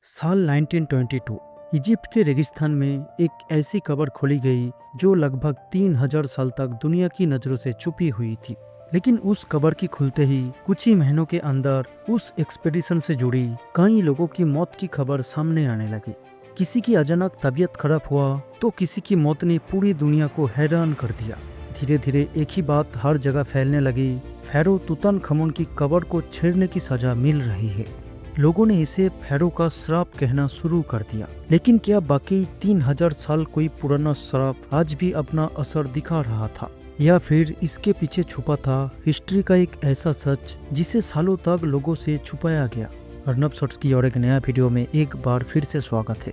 साल 1922 इजिप्ट के रेगिस्तान में एक ऐसी कब्र खोली गई जो लगभग 3000 साल तक दुनिया की नजरों से छुपी हुई थी। लेकिन उस कब्र की खुलते ही कुछ ही महीनों के अंदर उस एक्सपेडिशन से जुड़ी कई लोगों की मौत की खबर सामने आने लगी। किसी की अचानक तबीयत खराब हुआ तो किसी की मौत ने पूरी दुनिया को हैरान कर दिया। धीरे धीरे एक ही बात हर जगह फैलने लगी, फेरो तुतनखमुन की कब्र को छेड़ने की सजा मिल रही है। लोगों ने इसे फेरो का श्राप कहना शुरू कर दिया। लेकिन क्या बाकी 3000 साल कोई पुराना श्राप आज भी अपना असर दिखा रहा था, या फिर इसके पीछे छुपा था हिस्ट्री का एक ऐसा सच जिसे सालों तक लोगों से छुपाया गया। अर्नब शॉट्स की और एक नया वीडियो में एक बार फिर से स्वागत है।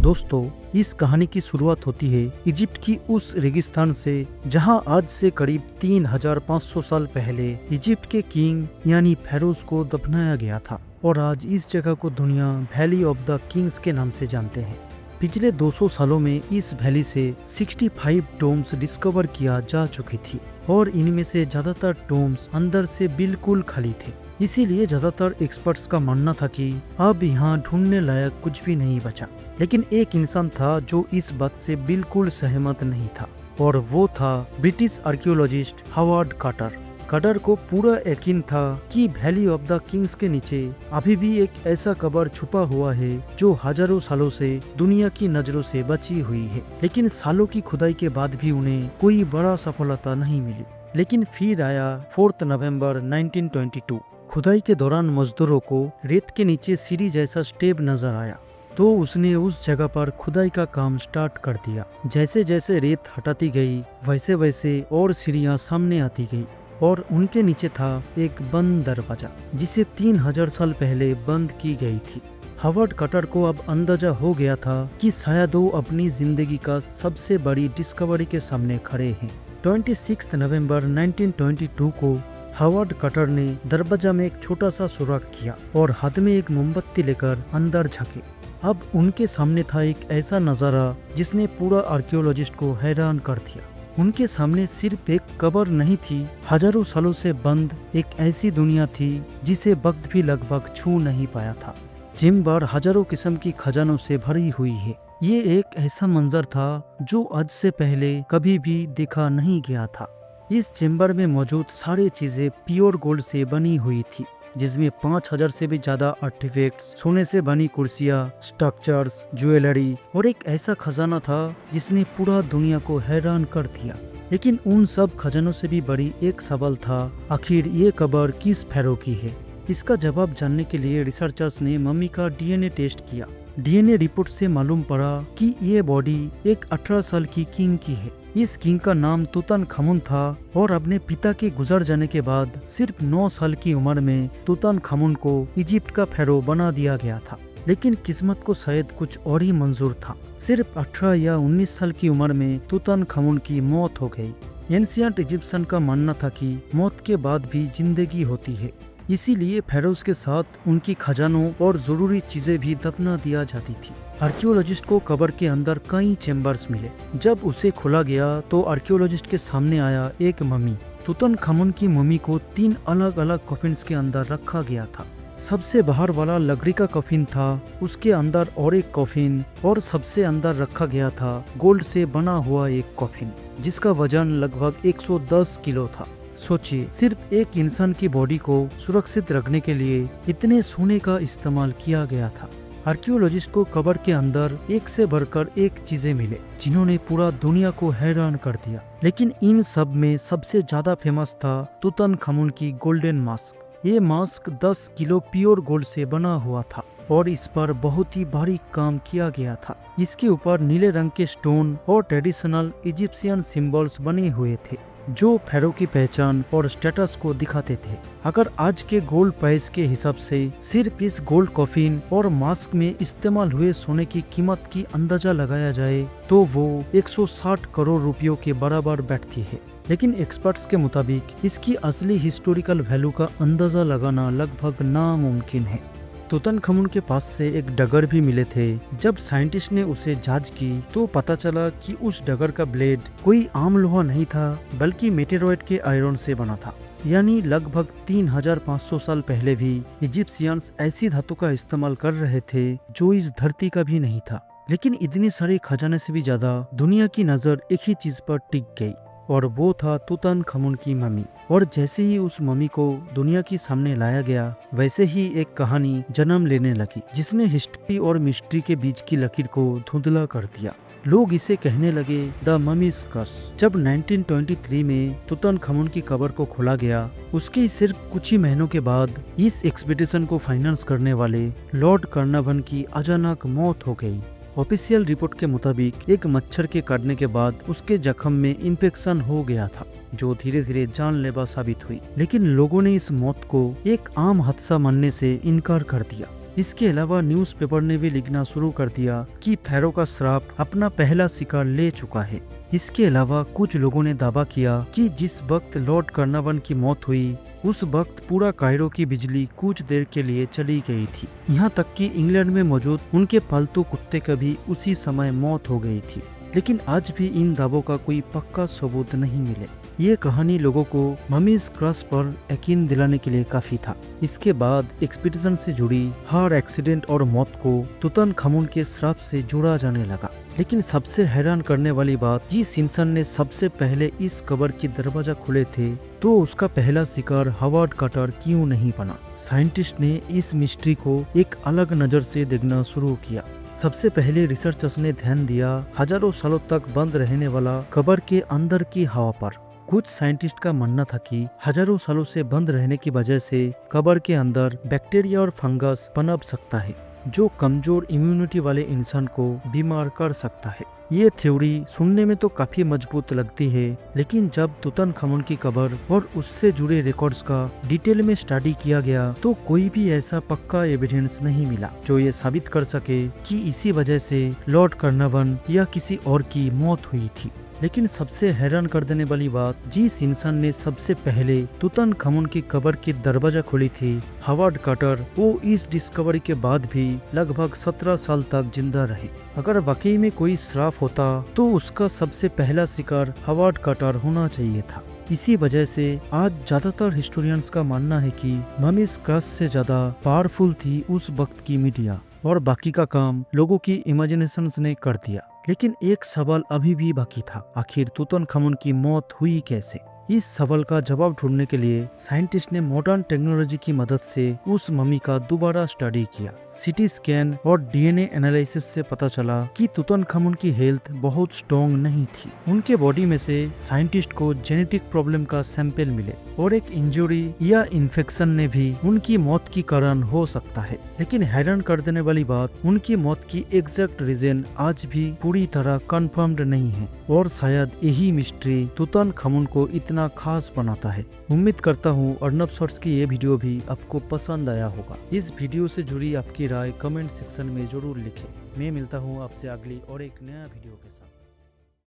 दोस्तों, इस कहानी की शुरुआत होती है इजिप्ट की उस रेगिस्तान से जहां आज से करीब 3500 साल पहले इजिप्ट के किंग यानी फेरोज को दफनाया गया था, और आज इस जगह को दुनिया वैली ऑफ द किंग्स के नाम से जानते हैं। पिछले 200 सालों में इस वैली से 65 टोम्स डिस्कवर किया जा चुकी थी, और इनमें से ज्यादातर टोम्स अंदर से बिल्कुल खाली थे। इसीलिए ज्यादातर एक्सपर्ट्स का मानना था कि अब यहाँ ढूंढने लायक कुछ भी नहीं बचा। लेकिन एक इंसान था जो इस बात से बिल्कुल सहमत नहीं था, और वो था British archaeologist Howard Carter. Carter को पूरा यकीन था कि वैली ऑफ द किंग्स के नीचे अभी भी एक ऐसा कब्र छुपा हुआ है जो हजारों सालों से दुनिया की नजरों से बची हुई है। लेकिन सालों की खुदाई के बाद भी उन्हें कोई बड़ा सफलता नहीं मिली। लेकिन फिर आया 4 नवंबर 1922। खुदाई के दौरान मजदूरों को रेत के नीचे सीढ़ी जैसा स्टेप नजर आया, तो उसने उस जगह पर खुदाई का काम स्टार्ट कर दिया। जैसे जैसे रेत हटाती गई वैसे वैसे और सीढ़ियां सामने आती गई, और उनके नीचे था एक बंद दरवाजा जिसे 3000 साल पहले बंद की गई थी। हावर्ड कार्टर को अब अंदाजा हो गया था कि शायद वो अपनी जिंदगी का सबसे बड़ी डिस्कवरी के सामने खड़े हैं। 26 नवंबर 1922 को हावर्ड कार्टर ने दरवाजा में एक छोटा सा सुराख किया और हाथ में एक मोमबत्ती लेकर अंदर झांके। अब उनके सामने था एक ऐसा नजारा जिसने पूरा आर्कियोलॉजिस्ट को हैरान कर दिया। उनके सामने सिर्फ एक कब्र नहीं थी, हजारों सालों से बंद एक ऐसी दुनिया थी जिसे वक्त भी लगभग छू नहीं पाया था। चेम्बर हजारों किस्म की खजानों से भरी हुई है। ये एक ऐसा मंजर था जो आज से पहले कभी भी देखा नहीं गया था। इस चेम्बर में मौजूद सारी चीजें प्योर गोल्ड से बनी हुई थी, जिसमें 5000 से भी ज्यादा आर्टिफैक्ट्स, सोने से बनी कुर्सियां, स्ट्रक्चर्स, ज्वेलरी और एक ऐसा खजाना था जिसने पूरा दुनिया को हैरान कर दिया। लेकिन उन सब खजानों से भी बड़ी एक सवाल था, आखिर ये कब्र किस फेरो की है? इसका जवाब जानने के लिए रिसर्चर्स ने मम्मी का डीएनए टेस्ट किया। डीएनए रिपोर्ट से मालूम पड़ा कि ये बॉडी एक 18 साल की किंग की है। इस किंग का नाम तुतनखमुन था, और अपने पिता के गुजर जाने के बाद सिर्फ 9 साल की उम्र में तुतनखमुन को इजिप्ट का फेरो बना दिया गया था। लेकिन किस्मत को शायद कुछ और ही मंजूर था। सिर्फ 18 या 19 साल की उम्र में तुतनखमुन की मौत हो गई। एंशिएंट इजिप्शियन का मानना था कि मौत के बाद भी जिंदगी होती है, इसीलिए फेरोज के साथ उनकी खजानों और जरूरी चीजें भी दफना दिया जाती थी। आर्कियोलॉजिस्ट को कब्र के अंदर कई चेम्बर्स मिले। जब उसे खोला गया तो आर्कियोलॉजिस्ट के सामने आया एक मम्मी। तुतनखमुन की मम्मी को 3 अलग अलग कॉफिन्स के अंदर रखा गया था। सबसे बाहर वाला लकड़ी का कॉफिन था, उसके अंदर और एक कॉफिन, और सबसे अंदर रखा गया था गोल्ड से बना हुआ एक कॉफिन जिसका वजन लगभग 110 किलो था। सोचिए, सिर्फ एक इंसान की बॉडी को सुरक्षित रखने के लिए इतने सोने का इस्तेमाल किया गया था। आर्कियोलॉजिस्ट को कब्र के अंदर एक से बढ़कर एक चीजें मिले जिन्होंने पूरा दुनिया को हैरान कर दिया। लेकिन इन सब में सबसे ज्यादा फेमस था तुतनखमुन की गोल्डन मास्क। ये मास्क 10 किलो प्योर गोल्ड से बना हुआ था, और इस पर बहुत ही बारीक काम किया गया था। इसके ऊपर नीले रंग के स्टोन और ट्रेडिशनल इजिप्शियन सिंबल्स बने हुए थे जो फेरो की पहचान और स्टेटस को दिखाते थे। अगर आज के गोल्ड प्राइस के हिसाब से सिर्फ इस गोल्ड कॉफिन और मास्क में इस्तेमाल हुए सोने की कीमत की अंदाजा लगाया जाए तो वो 160 करोड़ रुपयों के बराबर बैठती है। लेकिन एक्सपर्ट्स के मुताबिक इसकी असली हिस्टोरिकल वैल्यू का अंदाजा लगाना लगभग नामुमकिन है। तुतनखमुन के पास से एक डगर भी मिले थे। जब साइंटिस्ट ने उसे जांच की तो पता चला कि उस डगर का ब्लेड कोई आम लोहा नहीं था, बल्कि मेटेरॉइड के आयरन से बना था। यानी लगभग 3500 साल पहले भी इजिप्शियंस ऐसी धातु का इस्तेमाल कर रहे थे जो इस धरती का भी नहीं था। लेकिन इतनी सारी खजाने से भी ज्यादा दुनिया की नजर एक ही चीज पर टिक गई और वो था तुतनखमुन की मम्मी। और जैसे ही उस मम्मी को दुनिया के सामने लाया गया वैसे ही एक कहानी जन्म लेने लगी जिसने हिस्ट्री और मिस्ट्री के बीच की लकीर को धुंधला कर दिया। लोग इसे कहने लगे द मम्मीज कर्स। जब 1923 में तुतनखमुन की कब्र को खोला गया उसके सिर्फ कुछ ही महीनों के बाद इस एक्सपीडिशन को फाइनेंस करने वाले लॉर्ड कार्नावान की अचानक मौत हो गई। ऑफिशियल रिपोर्ट के मुताबिक एक मच्छर के काटने के बाद उसके जख्म में इन्फेक्शन हो गया था जो धीरे धीरे जानलेवा साबित हुई। लेकिन लोगों ने इस मौत को एक आम हादसा मानने से इनकार कर दिया। इसके अलावा न्यूज़पेपर ने भी लिखना शुरू कर दिया कि फैरो का श्राप अपना पहला शिकार ले चुका है। इसके अलावा कुछ लोगों ने दावा किया कि जिस वक्त लॉर्ड कार्नावान की मौत हुई उस वक्त पूरा कायरो की बिजली कुछ देर के लिए चली गई थी। यहाँ तक कि इंग्लैंड में मौजूद उनके पालतू कुत्ते का भी उसी समय मौत हो गई थी। लेकिन आज भी इन दावों का कोई पक्का सबूत नहीं मिले। ये कहानी लोगों को मम्मीज क्रस पर यकीन दिलाने के लिए काफी था। इसके बाद एक्सपीडिशन से जुड़ी हर एक्सीडेंट और मौत को तुतनखमुन के श्राप से जोड़ा जाने लगा। लेकिन सबसे हैरान करने वाली बात, जिस इंसान ने सबसे पहले इस कब्र की दरवाजा खोले थे तो उसका पहला शिकार हावर्ड कार्टर क्यों नहीं बना। साइंटिस्ट ने इस मिस्ट्री को एक अलग नजर से देखना शुरू किया। सबसे पहले रिसर्चर्स ने ध्यान दिया हजारों सालों तक बंद रहने वाला कब्र के अंदर की हवा पर। कुछ साइंटिस्ट का मानना था कि हजारों सालों से बंद रहने की वजह से कब्र के अंदर बैक्टीरिया और फंगस पनप सकता है जो कमजोर इम्यूनिटी वाले इंसान को बीमार कर सकता है। ये थ्योरी सुनने में तो काफी मजबूत लगती है, लेकिन जब तुतनखमुन की कब्र और उससे जुड़े रिकॉर्ड्स का डिटेल में स्टडी किया गया तो कोई भी ऐसा पक्का एविडेंस नहीं मिला जो ये साबित कर सके कि इसी वजह से लॉर्ड कार्नावान या किसी और की मौत हुई थी। लेकिन सबसे हैरान कर देने वाली बात, जिस इंसान ने सबसे पहले तुतनखमुन की कब्र की दरवाजा खोली थी हावर्ड कार्टर, वो इस डिस्कवरी के बाद भी लगभग 17 साल तक जिंदा रहे। अगर वाकई में कोई श्राप होता तो उसका सबसे पहला शिकार हावर्ड कार्टर होना चाहिए था। इसी वजह से आज ज्यादातर हिस्टोरियंस का मानना है कि मम्मीज क्रस से ज्यादा पावरफुल थी उस वक्त की मीडिया और बाकी का काम लोगों की इमेजिनेशंस ने कर दिया। लेकिन एक सवाल अभी भी बाकी था, आखिर तुतनखमुन की मौत हुई कैसे। इस सवाल का जवाब ढूंढने के लिए साइंटिस्ट ने मॉडर्न टेक्नोलॉजी की मदद से उस मम्मी का दोबारा स्टडी किया। सीटी स्कैन और डीएनए एनालिसिस से पता चला कि तुतनखमुन की हेल्थ बहुत स्ट्रॉन्ग नहीं थी। उनके बॉडी में से साइंटिस्ट को जेनेटिक प्रॉब्लम का सैंपल मिले और एक इंजरी या इन्फेक्शन ने भी उनकी मौत की कारण हो सकता है। लेकिन हैरान कर देने वाली बात, उनकी मौत की एग्जैक्ट रीजन आज भी पूरी तरह कंफर्म्ड नहीं है और शायद यही मिस्ट्री तुतनखमुन को इतना खास बनाता है। उम्मीद करता हूँ अर्नब शॉर्ट्स की ये वीडियो भी आपको पसंद आया होगा। इस वीडियो से जुड़ी आपकी राय कमेंट सेक्शन में जरूर लिखें। मैं मिलता हूँ आपसे अगली और एक नया वीडियो के साथ।